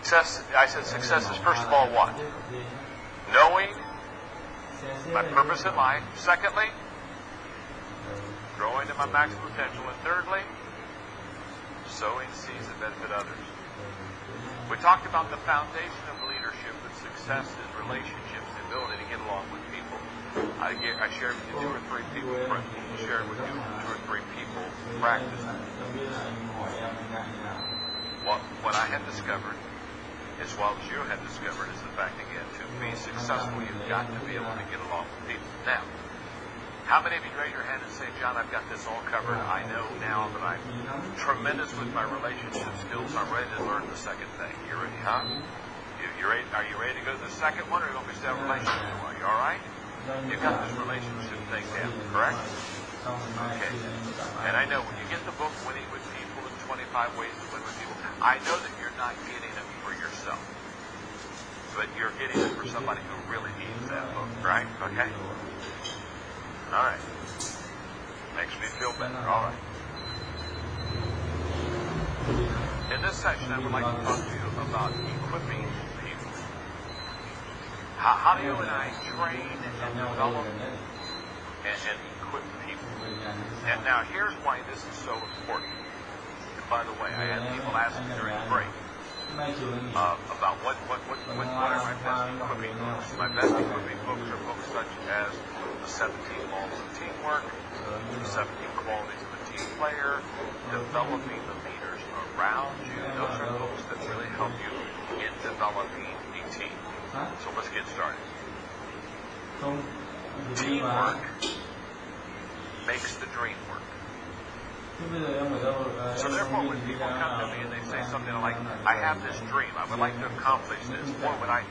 Success, I said success is first of all what? Knowing my purpose in life. Secondly, growing to my maximum potential. And thirdly, sowing seeds that benefit others. We talked about the foundation of leadership and success is relationships, the ability to get along with people. I shared with you 2 or 3 people, shared with you 2 or 3 people practice. What I had discovered, as well as you had discovered, is the fact, again, to be successful, you've got to be able to get along with people. Now, how many of you raise your hand and say, John, I've got this all covered. I know now that I'm tremendous with my relationship skills. I'm ready to learn the second thing. You ready, huh? Are you ready to go to the second one, or are you going to be still relationship? Are you all right? You've got this relationship thing down, correct? Okay. And I know when you get the book, Winning with People in 25 Ways to Win with People, I know that you're not getting it for yourself, but you're getting it for somebody who really needs that book, right? Okay? All right. Makes me feel better. All right. In this section, I would like to talk to you about equipping people. How do you and I train and develop and equip people? And now, here's why this is so important. And by the way, I had people ask me during the break about what are my best equipping books. My best equipping books are books such as The 17 Laws of Teamwork, The 17 Qualities of a Team Player, Developing the Leaders Around You. Those are books that really help you in developing a team. So let's get started. Teamwork makes the dream work. So therefore, when people come to me and they say something like, I have this dream, I would like to accomplish this, or when I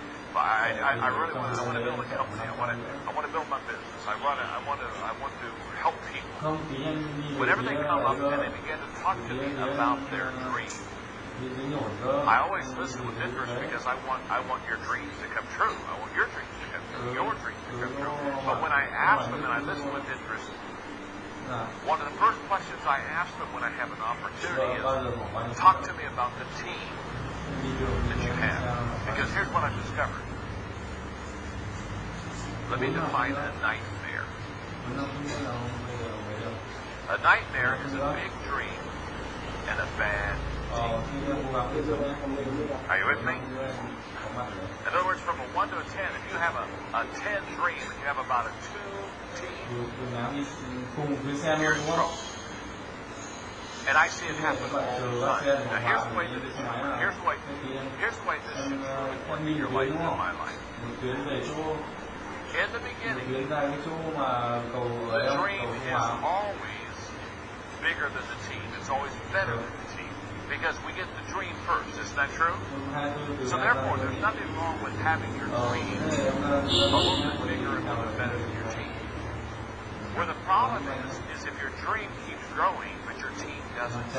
really want to build a company, I want to build my business, I want to help people. Whenever they come up and they begin to talk to me about their dream, I always listen with interest because I want your dreams to come true. I want your dreams to come true, your dreams to come true. But when I ask them and I listen with interest, one of the first questions I ask them when I have an opportunity is, talk to me about the team that you have. Because here's what I've discovered. Let me define a nightmare. A nightmare is a big dream and a bad team. Are you with me? In other words, from a 1 to a 10, if you have a 10 dream and you have about a 2 team, you're in trouble. And I see it happen all the time. Now here's the way that this should work. Here's the way this should work in your life and in my life. In the beginning, the dream is always bigger than the team. It's always better than the team. Because we get the dream first. Isn't that true? So therefore, there's nothing wrong with having your dream a little bit bigger and a little bit better than your team. Where the problem is if your dream keeps growing, but your team doesn't.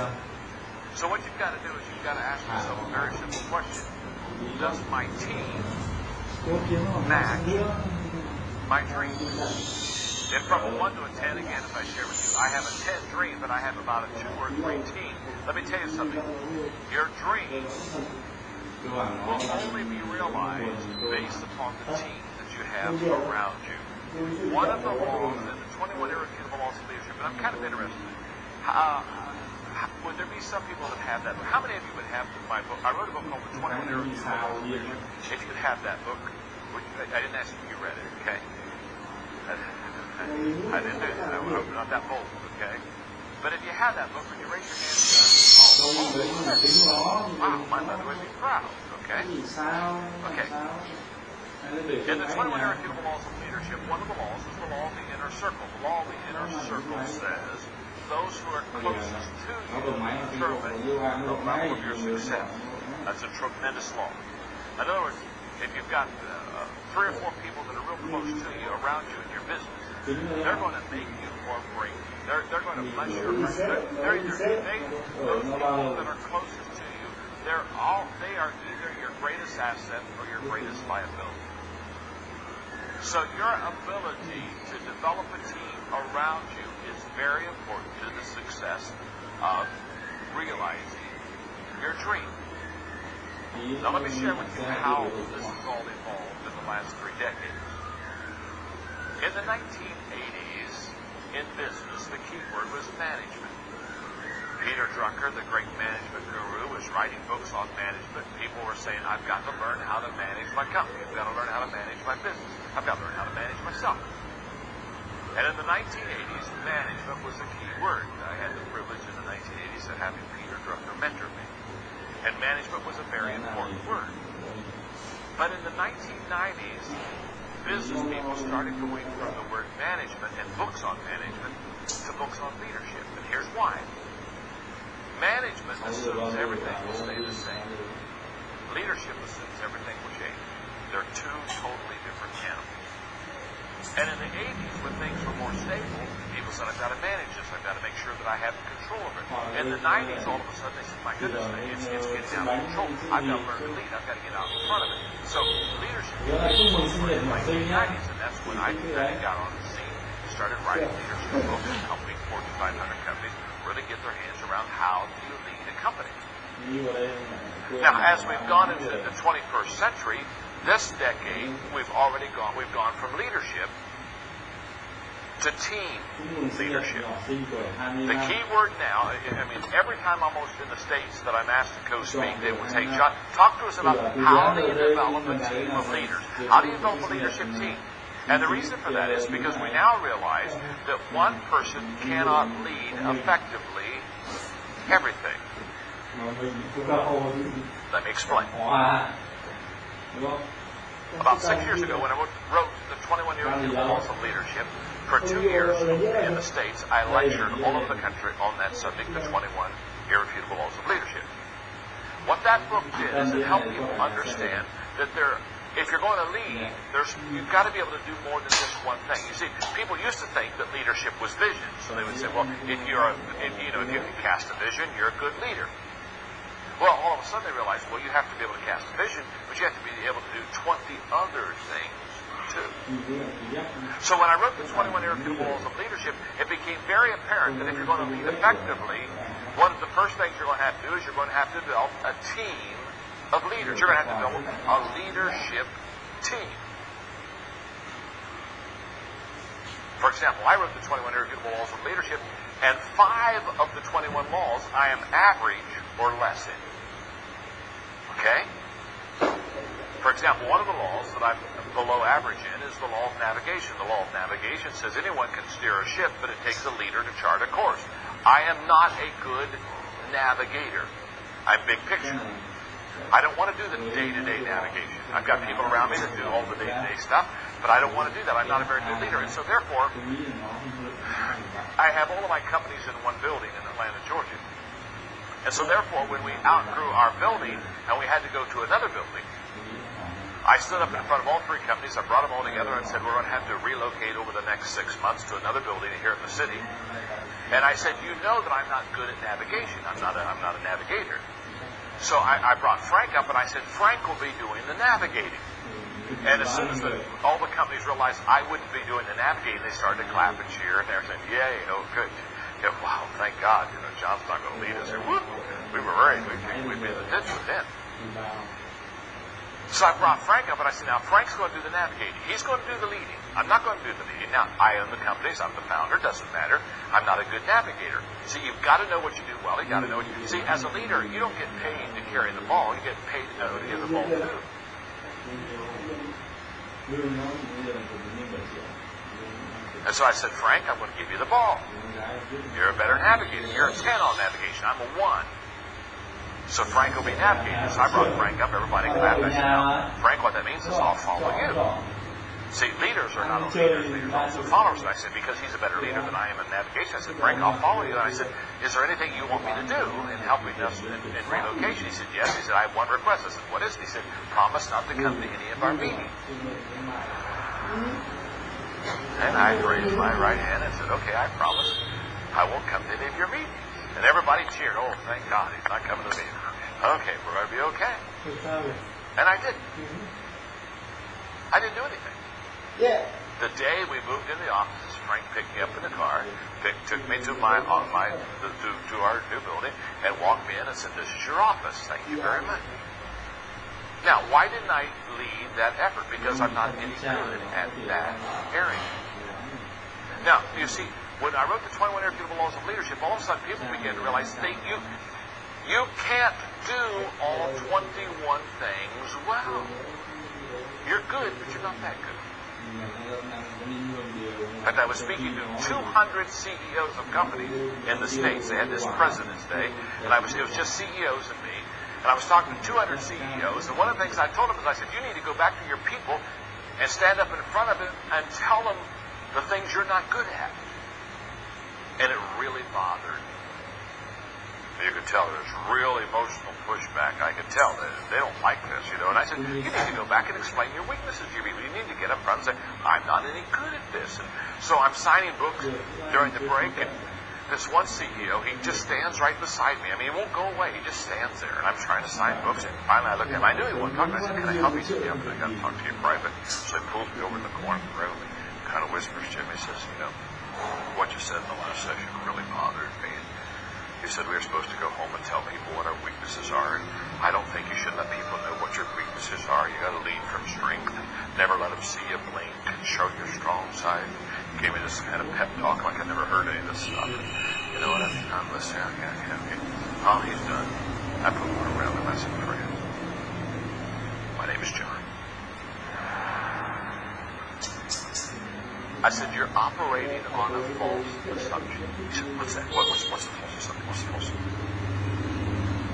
So what you've got to do is you've got to ask yourself a very simple question. Does my team match my dream? If from a 1 to a 10, again, if I share with you, I have a 10 dream, but I have about a 2 or 3 team. Let me tell you something. Your dream will only be realized based upon the team that you have around you. One of the laws, and the 21 irrefutable laws of leadership, and I'm kind of interested. Would there be some people that have that book? How many of you would have my book? I wrote a book called The 21 Irrefutable Laws of Leadership. If you could have that book, I didn't ask if you read it, okay? I didn't do that. I'm not that bold, okay? But if you have that book, would you raise your hand and say, wow, my mother would be proud, okay? Okay. In the 21 irrefutable laws of leadership, one of the laws is the law of the inner circle. The law of the inner circle says those who are closest to you determine the level of your success. That's a tremendous law. In other words, if you've got 3 or 4 people that are real close to you, around you in your business, they're going to make you or break you. They're going to bless your those people that are closest to you, they are either your greatest asset or your greatest liability. So your ability to develop a team around you is very important to the success of realizing your dream. Now let me share with you how this has all evolved in the last 3 decades. In the 1980s, in business, the key word was management. Peter Drucker, the great management guru, was writing books on management. People were saying, I've got to learn how to manage my company. I've got to learn how to manage my business. I've got to learn how to manage myself. And in the 1980s, management was a key word. I had the privilege in the 1980s of having Peter Drucker mentor me. And management was a very important word. But in the 1990s, business people started going from the word management and books on management to books on leadership. And here's why. Management assumes everything will stay the same. Leadership assumes everything will change. They're two totally different animals. And in the 80s, when things were more stable, people said, I've got to manage this. I've got to make sure that I have control of it. In the 90s, all of a sudden, they said, my goodness, it's getting out of control. I've got to learn to lead. I've got to get out in front of it. So leadership in the 1990s, and that's when I got on the scene, started writing leadership books, helping Fortune 500 companies really get their hands around how do you lead a company. Now, as we've gone into the 21st century, this decade, we've gone from leadership to team leadership. The key word now, I mean, every time almost in the States that I'm asked to co-speak, they will say, John, talk to us about how do you develop a team of leaders? How do you develop a leadership team? And the reason for that is because we now realize that one person cannot lead effectively everything. Let me explain. About 6 years ago, when I wrote the 21 Irrefutable Laws of Leadership, for 2 years in the States, I lectured all over the country on that subject, the 21 Irrefutable Laws of Leadership. What that book did is it helped people understand that if you're going to lead, you've got to be able to do more than just one thing. You see, people used to think that leadership was vision. So they would say, well, if you can cast a vision, you're a good leader. Well, all of a sudden they realized, well, you have to be able to cast a vision, but you have to be able to do 20 other things too. So when I wrote the 21 Irrefutable Laws of Leadership, it became very apparent that if you're going to lead effectively, one of the first things you're going to have to do is you're going to have to develop a team of leaders. You're going to have to develop a leadership team. For example, I wrote the 21 Irrefutable Laws of Leadership, and 5 of the 21 laws I am average or less in. Okay? For example, one of the laws that I'm below average in is the law of navigation. The law of navigation says anyone can steer a ship, but it takes a leader to chart a course. I am not a good navigator. I'm big picture. I don't want to do the day-to-day navigation. I've got people around me that do all the day-to-day stuff, but I don't want to do that. I'm not a very good leader. And so therefore, I have all of my companies in one building in Atlanta, Georgia. And so therefore, when we outgrew our building and we had to go to another building, I stood up in front of all 3 companies. I brought them all together and said, we're going to have to relocate over the next 6 months to another building here in the city. And I said, you know that I'm not good at navigation. I'm not a navigator. So I brought Frank up and I said, Frank will be doing the navigating. And as soon as all the companies realized I wouldn't be doing the navigating, they started to clap and cheer, and they were saying, yay, oh, good. Yeah, wow, thank God, John's not going to lead us here. Whoop. We were worried. We'd be in the ditch with him. So I brought Frank up, and I said, now, Frank's going to do the navigating. He's going to do the leading. I'm not going to do the leading. Now, I own the companies. I'm the founder. Doesn't matter. I'm not a good navigator. See, you've got to know what you do well. You've got to know what you do. See, as a leader, you don't get paid to carry the ball. You get paid to know to give the ball to who. And so I said, Frank, I'm going to give you the ball. You're a better navigator. You're a 10 on navigation. I'm a 1. So Frank will be navigating. So I brought Frank up. Everybody clapped. I said, now, Frank, what that means is I'll follow you. See, leaders are not only leaders, leaders are also followers. And I said, because he's a better leader than I am in navigation, I said, Frank, I'll follow you. And I said, is there anything you want me to do in helping us in relocation? He said, yes. He said, I have one request. I said, what is it? He said, promise not to come to any of our meetings. And I raised my right hand and said, okay, I promise I won't come to any of your meetings. And everybody cheered. Oh, thank God, he's not coming to me. Okay, we're going to be okay. And I didn't. I didn't do anything. Yeah. The day we moved in the office, Frank picked me up in the car, took me to to our new building, and walked me in and said, "This is your office. Thank you very much." Now, why didn't I lead that effort? Because I'm not any good at that area. Now, you see, when I wrote the 21 Irrefutable Laws of Leadership, all of a sudden people began to realize you can't do all 21 things well. You're good, but you're not that good. In fact, I was speaking to 200 CEOs of companies in the States. They had this President's Day, and it was just CEOs and me. And I was talking to 200 CEOs, and one of the things I told them is, I said, you need to go back to your people and stand up in front of them and tell them the things you're not good at. And it really bothered me. You could tell there's real emotional pushback. I could tell that they don't like this, you know. And I said, you need to go back and explain your weaknesses to your people. You need to get up front and say, I'm not any good at this. And so I'm signing books during the break, and this one CEO, he just stands right beside me. I mean, he won't go away. He just stands there. And I'm trying to sign books. And finally, I looked at him. I knew he wanted to talk. I said, can I help you? He said, yeah, but I got to talk to you private. So he pulls me over in the corner of the room and kind of whispers to me. He says, you know, what you said in the last session really bothered me. He said we were supposed to go home and tell people what our weaknesses are. And I don't think you should let people know what your weaknesses are. You got to lead from strength and never let them see you blink and show your strong side. He gave me this kind of pep talk like I never heard any of this stuff. And, you know what? I'm listening. Okay. Oh, he's done. I put one around him. I said, friend, my name is John. I said, you're operating on a false assumption. He said, what's that? What's the false assumption? What's the false assumption?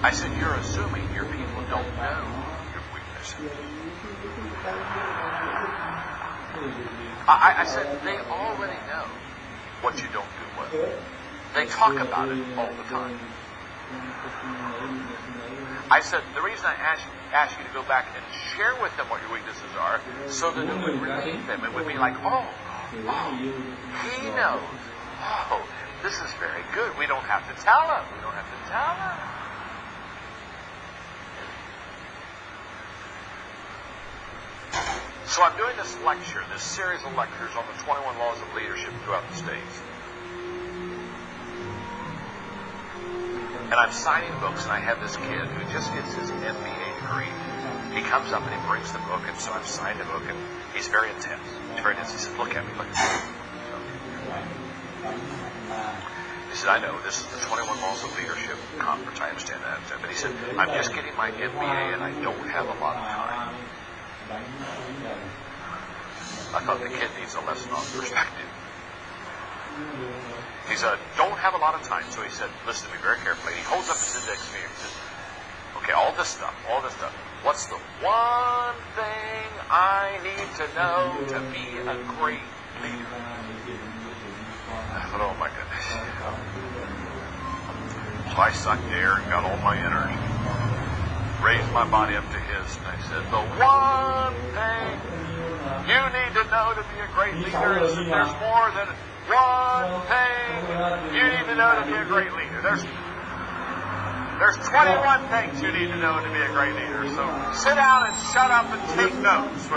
I said, you're assuming your people don't know your weaknesses. I said, they already know what you don't do well. They talk about it all the time. I said, the reason I ask you to go back and share with them what your weaknesses are, so that it would relieve them. It would be like, oh, he knows. Oh, this is very good. We don't have to tell him. We don't have to tell him. So I'm doing this lecture, this series of lectures on the 21 Laws of Leadership throughout the States. And I'm signing books, and I have this kid who just gets his MBA degree. He comes up and he brings the book, and so I've signed the book, and he's very intense. He's very intense. He said, look at me, look at me. He said, I know, this is the 21 Laws of Leadership conference. I understand that. But he said, I'm just getting my MBA, and I don't have a lot of time. I thought the kid needs a lesson on perspective. He said, don't have a lot of time. So he said, listen to me very carefully. And he holds up his index finger. He says, okay, all this stuff. What's the one thing I need to know to be a great leader? I thought, oh my goodness. So I sucked air and got all my energy. Raised my body up to his, and I said, the one thing you need to know to be a great leader is that there's more than one thing you need to know to be a great leader. There's 21 things you need to know to be a great leader. So sit down and shut up and take notes.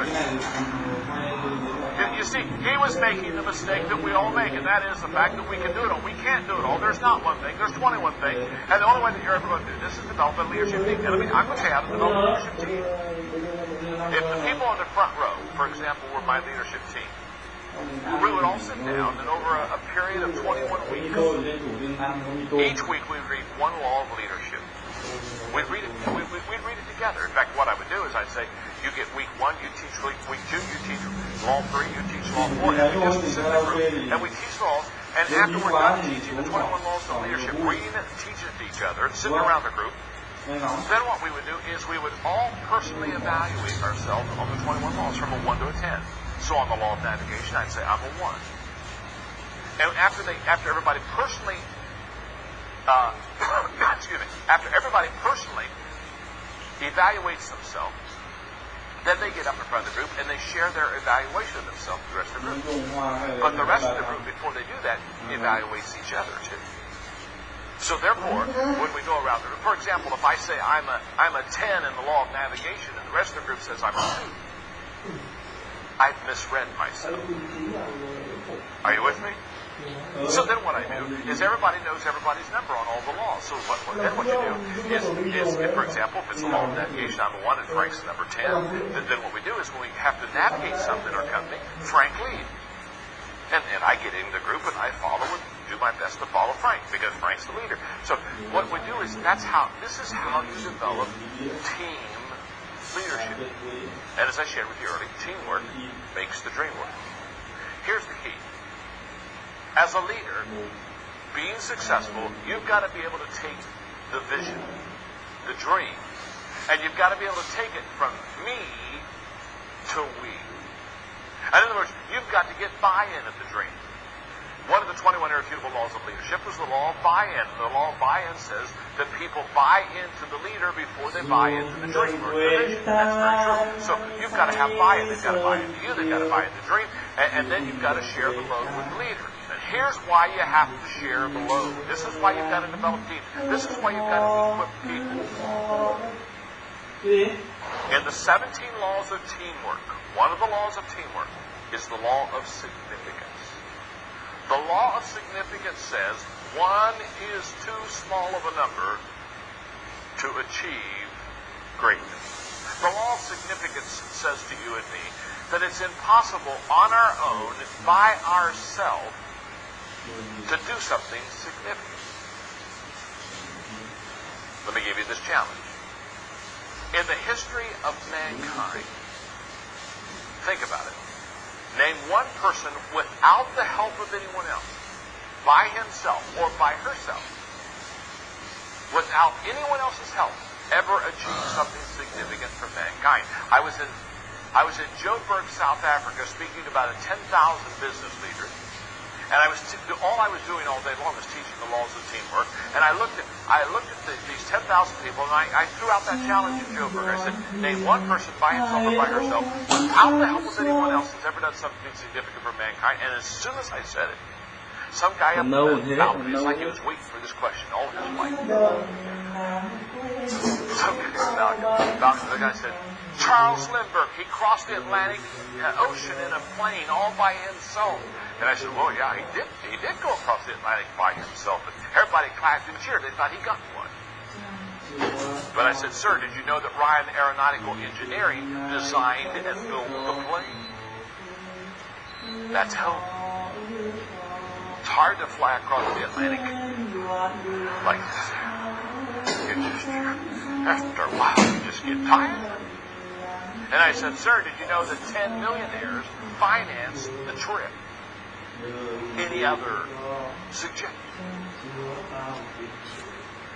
You see, he was making the mistake that we all make, and that is the fact that we can do it all. We can't do it all. There's not one thing. There's 21 things. And the only way that you're ever going to do this is develop a leadership team. And I'm going to say how to develop a leadership team. If the people on the front row, for example, were my leadership team, we would all sit down, and over a period of 21 weeks, each week we would read one law of leadership. We'd read it together. In fact, what I would do is I'd say, you get week 1, you teach week 2, you teach law 3, you teach law 4, and we just sit in a group, and we teach laws, and after we're done teaching the 21 laws of leadership, reading it and teaching it to each other, and sitting around the group, then what we would do is we would all personally evaluate ourselves on the 21 laws from a 1 to a 10. So on the law of navigation, I'd say I'm a 1. And after everybody personally, after everybody personally evaluates themselves, then they get up in front of the group and they share their evaluation of themselves with the rest of the group. But the rest of the group, before they do that, evaluates each other too. So therefore, when we go around the room, for example, if I say I'm a 10 in the law of navigation, and the rest of the group says I'm a 2. I've misread myself. Are you with me? So then what I do is everybody knows everybody's number on all the laws. So then what you do is if, for example, if it's the law of navigation, I'm 1 and Frank's number 10, then what we do is when we have to navigate something in our company, Frank leads. And I get in the group and I follow and do my best to follow Frank because Frank's the leader. So what we do is this is how you develop team leadership. And as I shared with you earlier, teamwork makes the dream work. Here's the key. As a leader, being successful, you've got to be able to take the vision, the dream, and you've got to be able to take it from me to we. In other words, you've got to get buy-in of the dream. One of the 21 irrefutable laws of leadership is the law of buy-in. The law of buy-in says that people buy into the leader before they buy into the dream or the vision. That's very true. So you've got to have buy-in. They've got to buy into you. They've got to buy into the dream. And then you've got to share the load with the leader. And here's why you have to share the load. This is why you've got to develop teams. This is why you've got to equip people. In the 17 laws of teamwork, one of the laws of teamwork is the law of significance. The law of significance says 1 is too small of a number to achieve greatness. The law of significance says to you and me that it's impossible on our own, by ourselves, to do something significant. Let me give you this challenge. In the history of mankind, think about it. Name one person without the help of anyone else, by himself or by herself, without anyone else's help, ever achieve something significant for mankind. I was in Joburg, South Africa, speaking about 10,000 business leaders, and all I was doing all day long was teaching the laws of teamwork. And I looked at these 10,000 people, and I threw out that challenge in Joburg. I said, name one person by himself or by herself, without the help of anyone else, that's ever done something significant for mankind. And as soon as I said it, some guy up in the balcony, it's like he was waiting for this question all his life. Some guy up in the balcony, the guy said, Charles Lindbergh, he crossed the Atlantic Ocean in a plane all by himself. And I said, well, yeah, he did go across the Atlantic by himself. And everybody clapped and cheered. They thought he got one. But I said, sir, did you know that Ryan Aeronautical Engineering designed and built the plane? That's how. It's hard to fly across the Atlantic like this. After a while, you just get tired. And I said, sir, did you know that 10 millionaires financed the trip? Any other suggestion?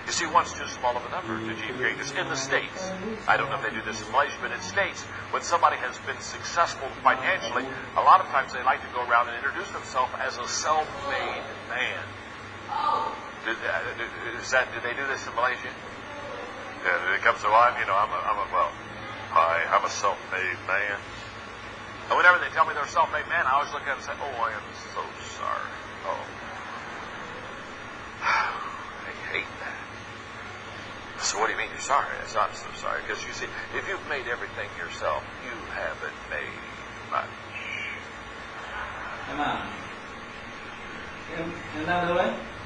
You see, one's too small of a number to achieve greatness. In the States, I don't know if they do this in Malaysia, but in the States, when somebody has been successful financially, a lot of times they like to go around and introduce themselves as a self-made man. Do they do this in Malaysia? Yeah, it comes to life, I'm a self-made man. And whenever they tell me they're a self-made man, I always look at it and say, oh, I am so sorry. Oh. I hate that. So what do you mean you're sorry? I'm not so sorry. Because you see, if you've made everything yourself, you haven't made much.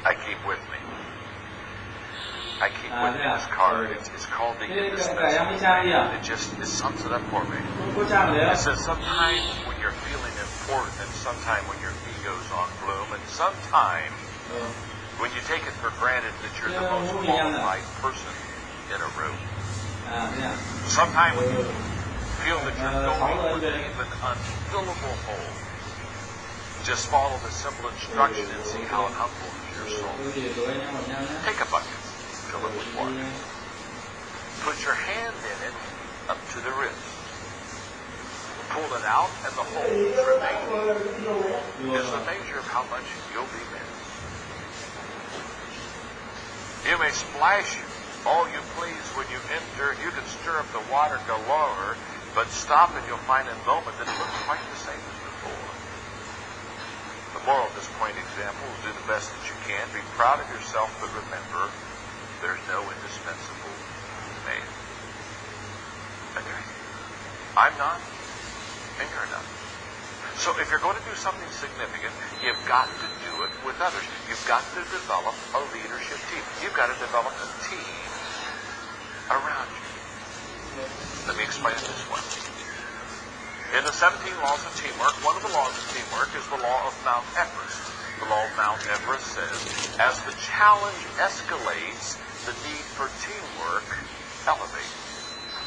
I keep with me. I keep with me this card. It's called the indispensable. It sums it up for me. It says sometimes when you're feeling important, and sometimes when your ego's on bloom, and sometimes when you take it for granted that you're the most qualified person in a room. Sometimes when you feel that you're going with an unfillable hole, just follow the simple instruction and see how it humbles your soul. Take a bucket. Fill it with water. Put your hand in it up to the wrist. Pull it out, and the hole remaining is the measure of how much you'll be missed. You may splash all you please when you enter. You can stir up the water galore, but stop and you'll find in a moment that it looks quite the same as before. The moral of this quaint example is do the best that you can. Be proud of yourself, but remember, there's no indispensable man. Okay. I'm not, and you're not. So if you're going to do something significant, you've got to do it with others. You've got to develop a leadership team. You've got to develop a team around you. Let me explain it this way. In the 17 laws of teamwork, one of the laws of teamwork is the law of Mount Everest. The law of Mount Everest says, as the challenge escalates, the need for teamwork elevates.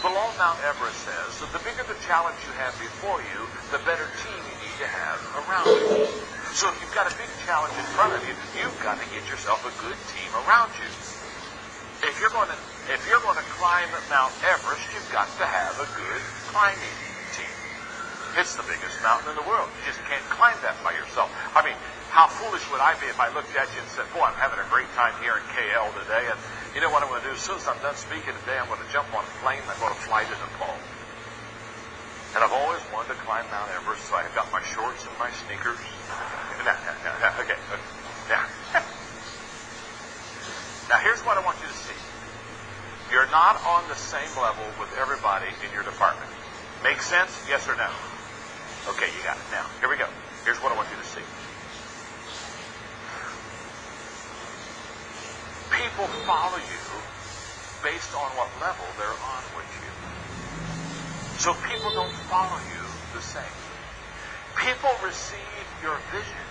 The law of Mount Everest says that the bigger the challenge you have before you, the better team you need to have around you. So if you've got a big challenge in front of you, you've got to get yourself a good team around you. If you're going to climb Mount Everest, you've got to have a good climbing team. It's the biggest mountain in the world. You just can't climb that by yourself. I mean, how foolish would I be if I looked at you and said, boy, I'm having a great time here in KL today, and you know what I'm going to do? As soon as I'm done speaking today, I'm going to jump on a plane and I'm going to fly to Nepal. And I've always wanted to climb Mount Everest, so I've got my shorts and my sneakers. Okay. Now, here's what I want you to see. You're not on the same level with everybody in your department. Make sense? Yes or no? Okay, you got it. Now, here we go. Here's what I want you to see. People follow you based on what level they're on with you. So people don't follow you the same. People receive your vision